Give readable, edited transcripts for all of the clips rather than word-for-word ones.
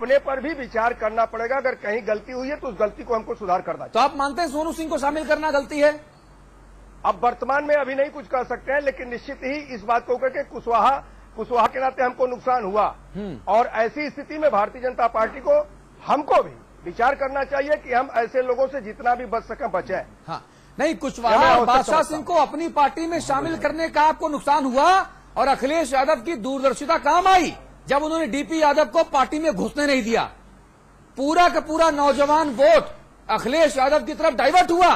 अपने पर भी विचार करना पड़ेगा। अगर कहीं गलती हुई है तो उस गलती को हमको सुधार करना चाहिए। तो आप मानते हैं सोनू सिंह को शामिल करना गलती है? अब वर्तमान में अभी नहीं कुछ कह सकते हैं, लेकिन निश्चित ही इस बात को करके कुशवाहा के नाते हमको नुकसान हुआ, और ऐसी स्थिति में भारतीय जनता पार्टी को हमको भी विचार करना चाहिए कि हम ऐसे लोगों से जितना भी बच सकें बचें। हाँ, नहीं, कुशवाहा और बादशाह सिंह को अपनी पार्टी में शामिल करने का आपको नुकसान हुआ, और अखिलेश यादव की दूरदर्शिता काम आई जब उन्होंने डीपी यादव को पार्टी में घुसने नहीं दिया। पूरा का पूरा नौजवान वोट अखिलेश यादव की तरफ डाइवर्ट हुआ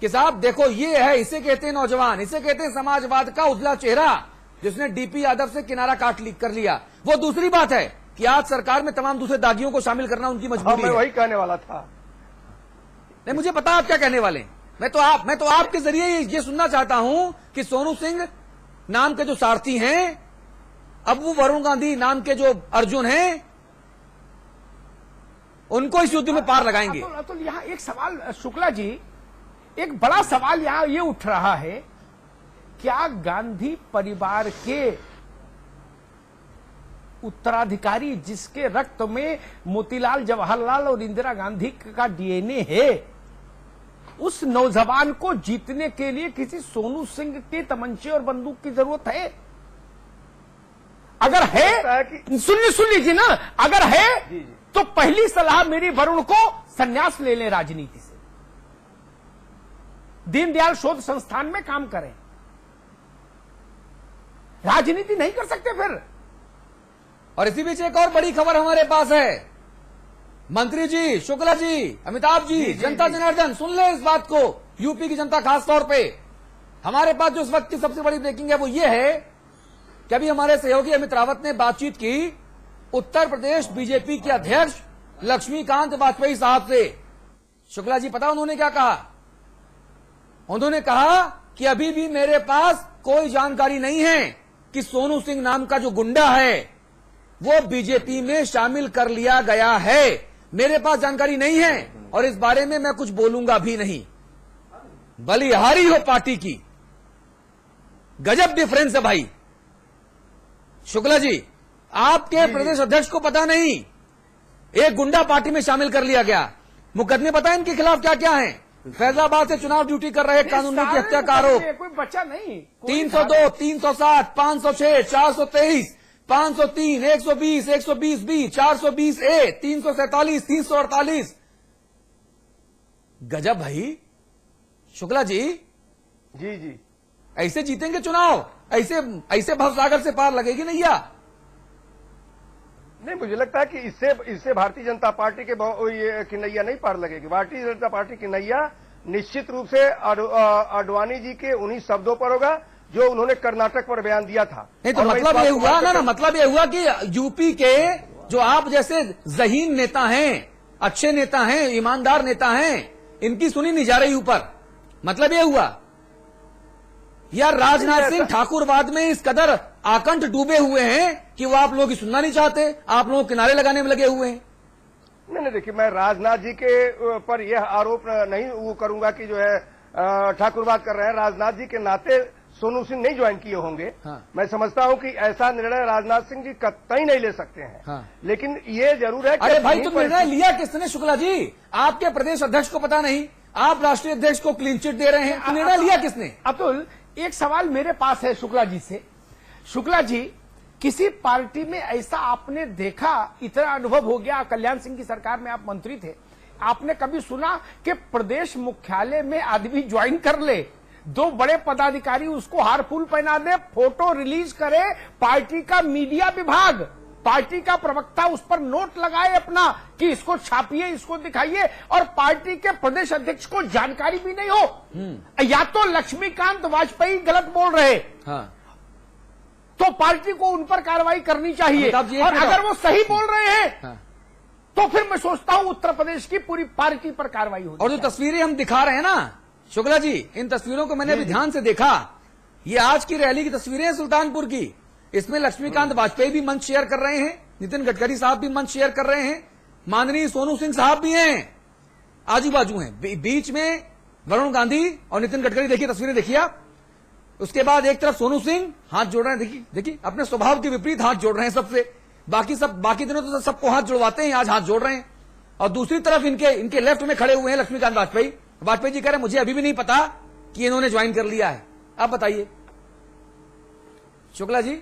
कि साहब देखो ये है, इसे कहते हैं नौजवान, इसे कहते हैं समाजवाद का उजला चेहरा, जिसने डीपी यादव से किनारा कर लिया। वो दूसरी बात है कि आज सरकार में तमाम दूसरे दागियों को शामिल करना उनकी मजबूरी है। मैं वही कहने वाला था। नहीं, मुझे पता आप क्या कहने वाले हैं। मैं तो आपके जरिए ये सुनना चाहता हूं कि सोनू सिंह नाम के जो सारथी हैं, अब वो वरुण गांधी नाम के जो अर्जुन हैं, उनको इस युद्ध में पार लगाएंगे। अतुल, यहाँ एक सवाल शुक्ला जी, एक बड़ा सवाल यहाँ ये उठ रहा है, क्या गांधी परिवार के उत्तराधिकारी, जिसके रक्त में मोतीलाल, जवाहरलाल और इंदिरा गांधी का डीएनए है, उस नौजवान को जीतने के लिए किसी सोनू सिंह के तमंचे और बंदूक की जरूरत है? अगर है, सुन लीजिए ना, अगर है तो पहली सलाह मेरी वरुण को संन्यास ले लें राजनीति से, दीनदयाल शोध संस्थान में काम करें, राजनीति नहीं कर सकते फिर। और इसी बीच एक और बड़ी खबर हमारे पास है। मंत्री जी, शुक्ला जी, अमिताभ जी, जनता जनार्दन, सुन ले इस बात को, यूपी की जनता खास तौर पे। हमारे पास जो इस वक्त की सबसे बड़ी ब्रेकिंग है वो ये है कि अभी हमारे सहयोगी अमित रावत ने बातचीत की उत्तर प्रदेश बीजेपी के अध्यक्ष लक्ष्मीकांत वाजपेयी साहब से। शुक्ला जी, पता उन्होंने क्या कहा? उन्होंने कहा कि अभी भी मेरे पास कोई जानकारी नहीं है कि सोनू सिंह नाम का जो गुंडा है वो बीजेपी में शामिल कर लिया गया है। मेरे पास जानकारी नहीं है और इस बारे में मैं कुछ बोलूंगा भी नहीं। बलिहारी हो पार्टी की, गजब डिफरेंस है भाई। शुक्ला जी, आपके प्रदेश अध्यक्ष को पता नहीं, एक गुंडा पार्टी में शामिल कर लिया गया। मुकदमे पता है इनके खिलाफ क्या क्या है? फैजाबाद से चुनाव ड्यूटी कर रहे कानूनी की हत्या का आरोप, कोई बच्चा नहीं, 302, 307, 506, 423, 503, 120, 120B, 420A, 347, 348। गजब भाई। शुक्ला जी, जी, ऐसे जीतेंगे चुनाव? ऐसे भवसागर से पार लगेगी नैया? नहीं, मुझे लगता है कि इससे भारतीय जनता पार्टी की नैया नहीं पार लगेगी। भारतीय जनता पार्टी की नैया निश्चित रूप से आडवाणी जी के उन्हीं शब्दों पर होगा जो उन्होंने कर्नाटक पर बयान दिया था। नहीं तो मतलब ये हुआ ना, मतलब ये हुआ कि यूपी के जो आप जैसे ज़हीन नेता हैं, अच्छे नेता हैं, ईमानदार नेता हैं, इनकी सुनी नहीं जा रही ऊपर। मतलब ये हुआ यार, राजनाथ सिंह ठाकुरवाद में इस कदर आकंठ डूबे हुए हैं कि वो आप लोगों की सुनना नहीं चाहते, आप लोगों किनारे लगाने में लगे हुए हैं। नहीं, देखिए, मैं राजनाथ जी के पर यह आरोप नहीं वो करूंगा कि जो है ठाकुरवाद कर रहे हैं। राजनाथ जी के नाते सोनू सिंह नहीं ज्वाइन किए होंगे। हाँ। मैं समझता हूं कि ऐसा निर्णय राजनाथ सिंह जी कतई नहीं ले सकते हैं। हाँ। लेकिन ये जरूर है कि अरे भाई, तुम निर्णय लिया किसने शुक्ला जी? आपके प्रदेश अध्यक्ष को पता नहीं, आप राष्ट्रीय अध्यक्ष को क्लीन चिट दे रहे हैं, तो निर्णय लिया किसने? अतुल, एक सवाल मेरे पास है शुक्ला जी से। शुक्ला जी, किसी पार्टी में ऐसा आपने देखा, इतना अनुभव हो गया, कल्याण सिंह की सरकार में आप मंत्री थे, आपने कभी सुना कि प्रदेश मुख्यालय में आदमी ज्वाइन कर ले, दो बड़े पदाधिकारी उसको हार फूल पहना दे, फोटो रिलीज करे, पार्टी का मीडिया विभाग, पार्टी का प्रवक्ता उस पर नोट लगाए अपना कि इसको छापिए, इसको दिखाइए, और पार्टी के प्रदेश अध्यक्ष को जानकारी भी नहीं हो? या तो लक्ष्मीकांत वाजपेयी गलत बोल रहे, हाँ, तो पार्टी को उन पर कार्रवाई करनी चाहिए, और अगर वो सही बोल रहे हैं, हाँ, तो फिर मैं सोचता हूं उत्तर प्रदेश की पूरी पार्टी पर कार्रवाई होगी। और जो तस्वीरें हम दिखा रहे हैं ना शुक्ला जी, इन तस्वीरों को मैंने अभी ध्यान से देखा। ये आज की रैली की तस्वीरें हैं सुल्तानपुर की। इसमें लक्ष्मीकांत वाजपेयी भी मंच शेयर कर रहे हैं, नितिन गडकरी साहब भी मंच शेयर कर रहे हैं, माननीय सोनू सिंह साहब भी हैं, आजू बाजू हैं, बीच में वरुण गांधी और नितिन गडकरी। देखिए तस्वीरें, देखिए आप। उसके बाद एक तरफ सोनू सिंह हाथ जोड़ रहे हैं, देखिए अपने स्वभाव के विपरीत हाथ जोड़ रहे हैं सबसे। बाकी दिनों तो सबको हाथ जुड़वाते हैं, आज हाथ जोड़ रहे हैं। और दूसरी तरफ इनके लेफ्ट में खड़े हुए हैं लक्ष्मीकांत वाजपेयी जी कह रहे हैं मुझे अभी भी नहीं पता कि इन्होंने ज्वाइन कर लिया है। आप बताइए शुक्ला जी।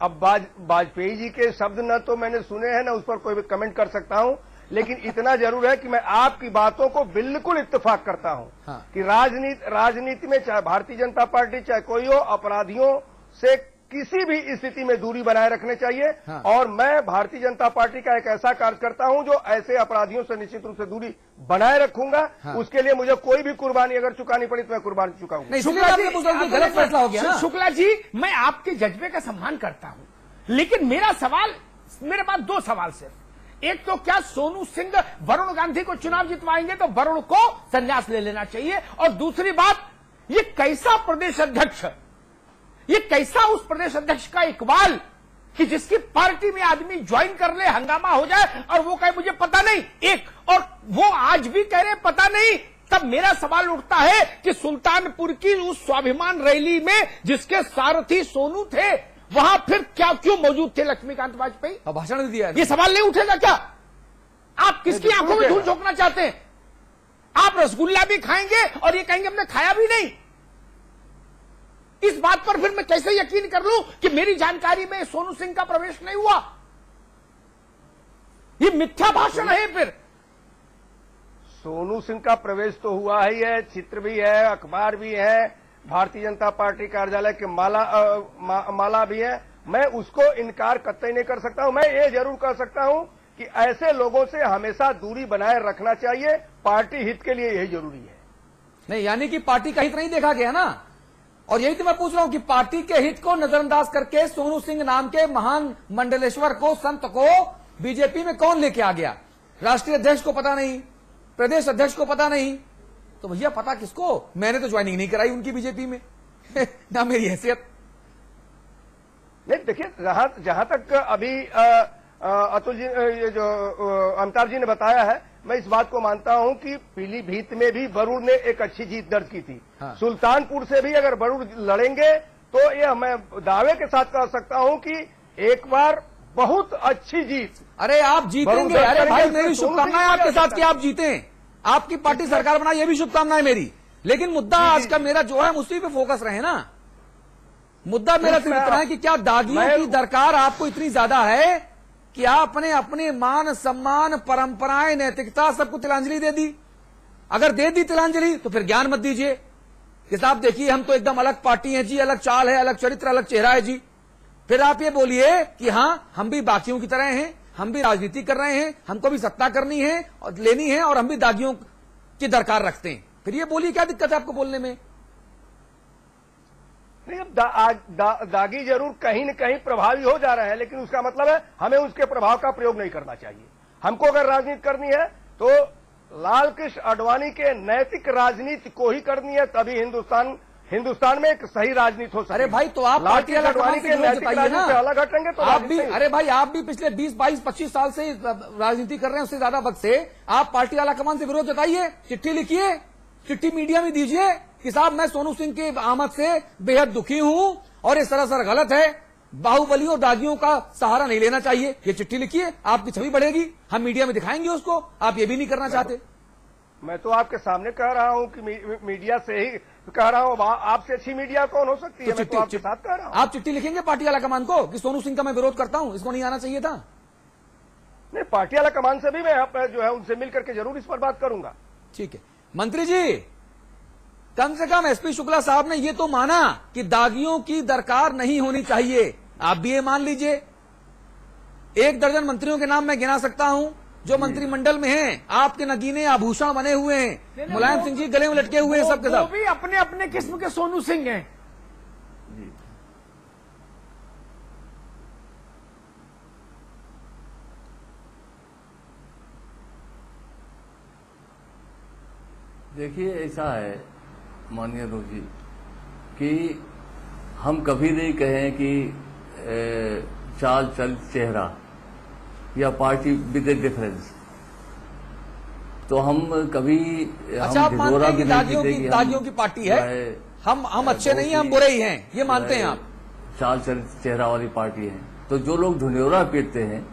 अब वाजपेयी जी के शब्द न तो मैंने सुने हैं न उस पर कोई भी कमेंट कर सकता हूं, लेकिन इतना जरूर है कि मैं आपकी बातों को बिल्कुल इत्तेफाक करता हूं। हाँ। कि राजनीति में चाहे भारतीय जनता पार्टी चाहे कोई हो, अपराधियों से किसी भी स्थिति में दूरी बनाए रखने चाहिए। हाँ। और मैं भारतीय जनता पार्टी का एक ऐसा कार्यकर्ता हूं जो ऐसे अपराधियों से निश्चित रूप से दूरी बनाए रखूंगा। हाँ। उसके लिए मुझे कोई भी कुर्बानी अगर चुकानी पड़ी तो मैं कुर्बानी चुकाऊंगा। नहीं, शुक्ला जी गलत फैसला हो गया ना। शुक्ला जी, मैं आपके जज्बे का सम्मान करता हूं, लेकिन मेरे पास दो सवाल सिर्फ। एक तो क्या सोनू सिंह वरुण गांधी को चुनाव जितवाएंगे तो वरुण को संन्यास ले लेना चाहिए, और दूसरी बात, ये कैसा प्रदेश अध्यक्ष, ये कैसा उस प्रदेश अध्यक्ष का इकबाल कि जिसकी पार्टी में आदमी ज्वाइन कर ले, हंगामा हो जाए और वो कहे मुझे पता नहीं, एक और वो आज भी कह रहे पता नहीं। तब मेरा सवाल उठता है कि सुल्तानपुर की उस स्वाभिमान रैली में जिसके सारथी सोनू थे, वहां फिर क्यों मौजूद थे लक्ष्मीकांत वाजपेयी? अब भाषण दिया है। ये सवाल नहीं उठेगा क्या? आप किसकी आंखों में धूल झोंकना चाहते हैं? आप रसगुल्ला भी खाएंगे और ये कहेंगे हमने खाया भी नहीं। इस बात पर फिर मैं कैसे यकीन कर लूं कि मेरी जानकारी में सोनू सिंह का प्रवेश नहीं हुआ? ये मिथ्या भाषण है। फिर सोनू सिंह का प्रवेश तो हुआ ही है, चित्र भी है, अखबार भी है, भारतीय जनता पार्टी कार्यालय के माला भी है। मैं उसको इनकार कतई नहीं कर सकता हूं। मैं ये जरूर कर सकता हूं कि ऐसे लोगों से हमेशा दूरी बनाए रखना चाहिए, पार्टी हित के लिए यही जरूरी है। नहीं, यानी कि पार्टी का हित नहीं देखा गया ना। और यही तो मैं पूछ रहा हूं कि पार्टी के हित को नजरअंदाज करके सोनू सिंह नाम के महान मंडलेश्वर को, संत को बीजेपी में कौन लेके आ गया? राष्ट्रीय अध्यक्ष को पता नहीं, प्रदेश अध्यक्ष को पता नहीं, तो भैया पता किसको? मैंने तो ज्वाइनिंग नहीं कराई उनकी बीजेपी में ना मेरी हैसियत। नहीं, देखिए, जहां तक अभी अतुल जी, ये जो अमिताभ जी ने बताया है, मैं इस बात को मानता हूं कि पीलीभीत में भी वरुण ने एक अच्छी जीत दर्ज की थी। हाँ। सुल्तानपुर से भी अगर वरुण लड़ेंगे तो ये मैं दावे के साथ कह सकता हूं कि एक बार बहुत अच्छी जीत। अरे आप जीतेंगे। अरे भाई, मेरी शुभकामनाएं आपके साथ कि आप जीतें, आपकी पार्टी सरकार बनाए, ये भी शुभकामनाएं मेरी। लेकिन मुद्दा आज का मेरा जो है उसी पे फोकस रहे ना। मुद्दा मेरा सिर्फ इतना है कि क्या दागियों की दरकार आपको इतनी ज्यादा है कि आपने अपने मान सम्मान, परंपराएं, नैतिकता सबको तिलांजलि दे दी? अगर दे दी तिलांजलि तो फिर ज्ञान मत दीजिए कि साहब देखिए हम तो एकदम अलग पार्टी हैं जी, अलग चाल है, अलग चरित्र, अलग चेहरा है जी। फिर आप ये बोलिए कि हां हम भी बाकियों की तरह हैं, हम भी राजनीति कर रहे हैं, हमको भी सत्ता करनी है और लेनी है, और हम भी दागियों की दरकार रखते हैं। फिर ये बोलिए क्या दिक्कत है आपको बोलने में? नहीं, अब दागी जरूर कहीं न कहीं प्रभावी हो जा रहे हैं, लेकिन उसका मतलब है हमें उसके प्रभाव का प्रयोग नहीं करना चाहिए। हमको अगर राजनीति करनी है तो लाल कृष्ण आडवाणी के नैतिक राजनीति को ही करनी है, तभी हिंदुस्तान में एक सही राजनीति हो सकती है। अरे भाई, तो आप पार्टी अलग आडवाणी के नैतिक राजनीति से अलग हटेंगे तो आप भी, अरे भाई आप भी पिछले 20, 22, 25 साल से राजनीति कर रहे हैं, उससे ज्यादा वक्त से आप पार्टी आला कमान से विरोध जताइए, चिट्ठी लिखिए, चिट्ठी मीडिया में दीजिए कि साहब मैं सोनू सिंह की आमद से बेहद दुखी हूं और ये सरासर गलत है, बाहुबलियों दागियों का सहारा नहीं लेना चाहिए। ये चिट्ठी लिखिए, आपकी छवि बढ़ेगी, हम मीडिया में दिखाएंगे उसको। आप ये भी नहीं करना चाहते। मैं तो आपके सामने कह रहा हूं कि मीडिया से ही कह रहा हूं। आपसे अच्छी मीडिया कौन हो सकती है? मैं तो आपके साथ कह रहा हूं। आप चिट्ठी लिखेंगे पार्टी आला कमान को कि सोनू सिंह का मैं विरोध करता हूं, इसको नहीं आना चाहिए था? नहीं, पार्टी आला कमान से भी मैं जो है उनसे मिलकर के जरूर इस पर बात करूंगा। ठीक है मंत्री जी, कम से कम एसपी शुक्ला साहब ने ये तो माना कि दागियों की दरकार नहीं होनी चाहिए। आप भी ये मान लीजिए। 1 दर्जन मंत्रियों के नाम मैं गिना सकता हूं जो मंत्रिमंडल में हैं, आपके नगीने आभूषण बने हुए हैं, मुलायम सिंह जी गले में लटके हुए हैं, सबके सब। वो भी अपने अपने किस्म के सोनू सिंह हैं। देखिए, ऐसा है माननीय लोग जी कि हम कभी नहीं कहें कि चाल चल चेहरा या पार्टी विद ए डिफरेंस, तो हम कभी अच्छा, आप मानते हैं कि दागियों की पार्टी है, हम अच्छे नहीं हैं, हम बुरे ही हैं, ये मानते हैं आप? चाल चल चेहरा वाली पार्टी है। तो जो लोग ढिंढोरा पीटते हैं,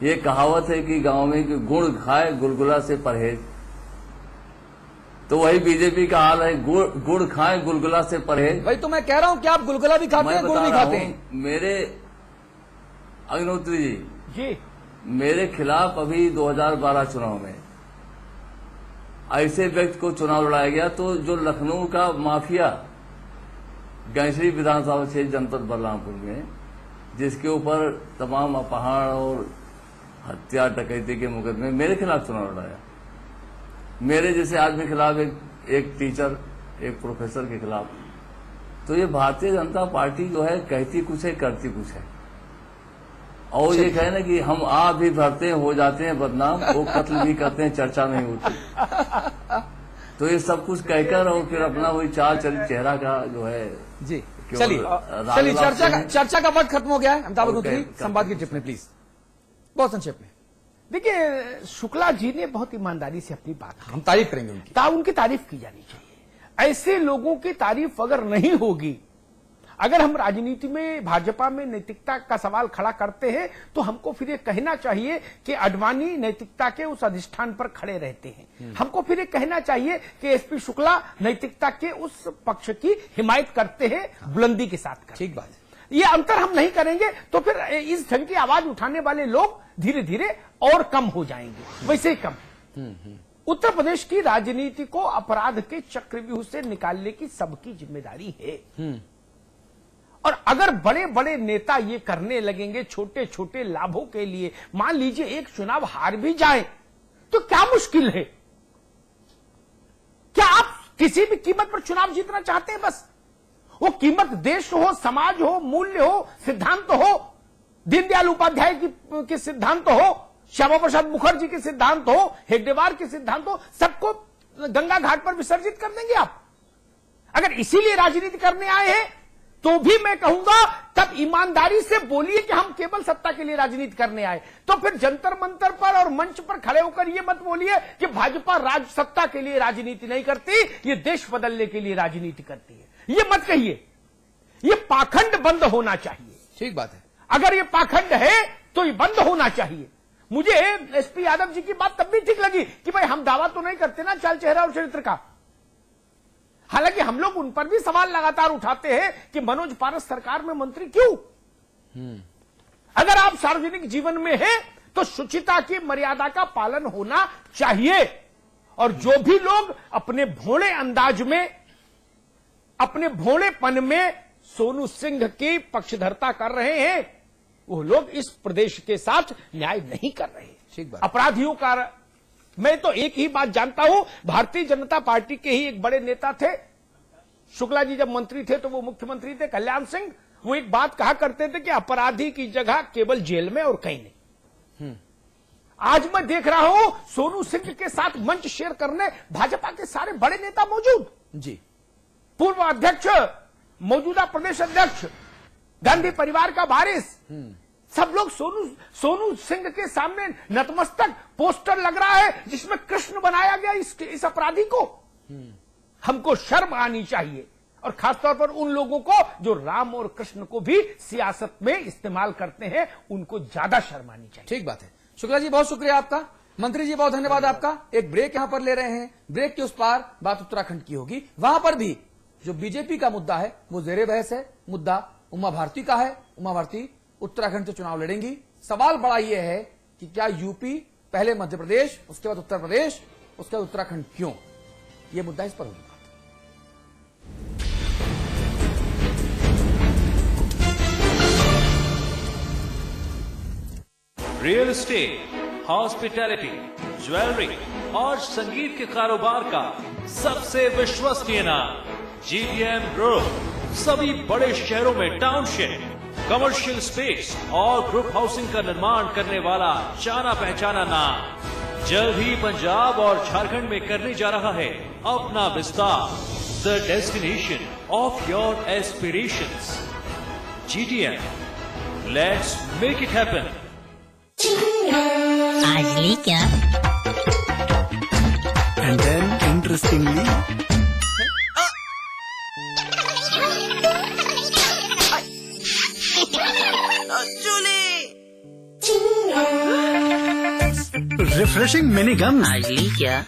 ये कहावत है कि गांव में कि गुड़ खाए गुलगुला से परहेज, तो वही बीजेपी का हाल है, गुड़ खाए गुलगुला से परहेज। भाई तो मैं कह रहा हूं कि आप गुलगुला भी खाते हैं, गुड़ भी खाते हैं। मेरे अग्निहोत्री जी मेरे खिलाफ अभी 2012 चुनाव में ऐसे व्यक्ति को चुनाव लड़ाया गया, तो जो लखनऊ का माफिया गैंसरी विधानसभा क्षेत्र जनपद बलरामपुर में, जिसके ऊपर तमाम अपहरण और हत्या डकैती के मुकदमे मेरे खिलाफ चुनाव लड़ाया, मेरे जैसे आदमी के खिलाफ, एक टीचर, एक प्रोफेसर के खिलाफ। तो ये भारतीय जनता पार्टी जो है कहती कुछ है, करती कुछ है। और ये कहना कि हम आप भी भरते हैं, हो जाते हैं बदनाम, वो कत्ल भी करते हैं, चर्चा नहीं होती। तो ये सब कुछ कहकर और फिर अपना वही चाल चल चेहरा का जो है। जी चलिए चर्चा का वक्त खत्म हो गया है। अमिताभ अग्निहोत्री, संवाद की टिप्पणी प्लीज, बहुत संक्षेप में। देखिए, शुक्ला जी ने बहुत ईमानदारी से अपनी बात की, हम तारीफ करेंगे उनकी, उनकी तारीफ की जानी चाहिए। ऐसे लोगों की तारीफ अगर नहीं होगी, अगर हम राजनीति में, भाजपा में नैतिकता का सवाल खड़ा करते हैं, तो हमको फिर ये कहना चाहिए कि अडवाणी नैतिकता के उस अधिष्ठान पर खड़े रहते हैं। हमको फिर ये कहना चाहिए कि एसपी शुक्ला नैतिकता के उस पक्ष की हिमायत करते हैं, बुलंदी के साथ करते। ठीक बात है। ये अंतर हम नहीं करेंगे तो फिर इस ढंग की आवाज उठाने वाले लोग धीरे धीरे और कम हो जाएंगे, वैसे ही कम। उत्तर प्रदेश की राजनीति को अपराध के चक्रव्यूह से निकालने की सबकी जिम्मेदारी है। और अगर बड़े बड़े नेता ये करने लगेंगे छोटे छोटे लाभों के लिए, मान लीजिए एक चुनाव हार भी जाए, तो क्या मुश्किल है? क्या आप किसी भी कीमत पर चुनाव जीतना चाहते हैं? बस वो कीमत देश हो, समाज हो, मूल्य हो, सिद्धांत हो, दीनदयाल उपाध्याय के सिद्धांत हो, श्यामा प्रसाद मुखर्जी के सिद्धांत हो, हेगडेवार के सिद्धांत हो, सबको गंगा घाट पर विसर्जित कर देंगे आप? अगर इसीलिए राजनीति करने आए हैं, तो भी मैं कहूंगा तब ईमानदारी से बोलिए कि हम केवल सत्ता के लिए राजनीति करने आए। तो फिर जंतर मंतर पर और मंच पर खड़े होकर ये मत बोलिए कि भाजपा सत्ता के लिए राजनीति नहीं करती, ये देश बदलने के लिए राजनीति करती है। ये मत कहिए, ये पाखंड बंद होना चाहिए। ठीक बात है। अगर ये पाखंड है तो ये बंद होना चाहिए। मुझे एसपी यादव जी की बात तब भी ठीक लगी कि भाई हम दावा तो नहीं करते ना चाल चेहरा और चरित्र का। हालांकि हम लोग उन पर भी सवाल लगातार उठाते हैं कि मनोज पारस सरकार में मंत्री क्यों? अगर आप सार्वजनिक जीवन में हैं तो शुचिता की मर्यादा का पालन होना चाहिए। और जो भी लोग अपने भोले अंदाज में, अपने भोलेपन में सोनू सिंह की पक्षधरता कर रहे हैं, वो लोग इस प्रदेश के साथ न्याय नहीं कर रहे। ठीक बात। अपराधियों का, मैं तो एक ही बात जानता हूं, भारतीय जनता पार्टी के ही एक बड़े नेता थे, शुक्ला जी जब मंत्री थे तो वो मुख्यमंत्री थे, कल्याण सिंह, वो एक बात कहा करते थे कि अपराधी की जगह केवल जेल में और कहीं नहीं। आज मैं देख रहा हूं सोनू सिंह के साथ मंच शेयर करने भाजपा के सारे बड़े नेता मौजूद जी, पूर्व अध्यक्ष, मौजूदा प्रदेश अध्यक्ष, गांधी परिवार का वारिस, सब लोग सोनू सिंह के सामने नतमस्तक। पोस्टर लग रहा है जिसमें कृष्ण बनाया गया इस अपराधी को। हमको शर्म आनी चाहिए, और खासतौर पर उन लोगों को जो राम और कृष्ण को भी सियासत में इस्तेमाल करते हैं, उनको ज्यादा शर्म आनी चाहिए। ठीक बात है। शुक्ला जी बहुत शुक्रिया आपका, मंत्री जी बहुत धन्यवाद आपका। एक ब्रेक यहां पर ले रहे हैं, ब्रेक के उस पार बात उत्तराखंड की होगी। वहां पर भी जो बीजेपी का मुद्दा है वो जेरे बहस है। मुद्दा उमा भारती का है। उमा भारती उत्तराखंड से चुनाव लड़ेंगी। सवाल बड़ा यह है कि क्या यूपी, पहले मध्य प्रदेश, उसके बाद उत्तर प्रदेश, उसके बाद उत्तराखंड, क्यों? यह मुद्दा, इस पर होगी। रियल एस्टेट, हॉस्पिटैलिटी, ज्वेलरी और संगीत के कारोबार का सबसे विश्वसनीय नाम GTM ग्रुप। सभी बड़े शहरों में टाउनशिप, कमर्शियल स्पेस और ग्रुप हाउसिंग का निर्माण करने वाला जाना पहचाना नाम। जल्द ही पंजाब और झारखंड में करने जा रहा है अपना विस्तार। The destination of your aspirations, GTM, let's make it happen. आज ली क्या? And then, interestingly, Julie! refreshing mini gums. आज ली क्या?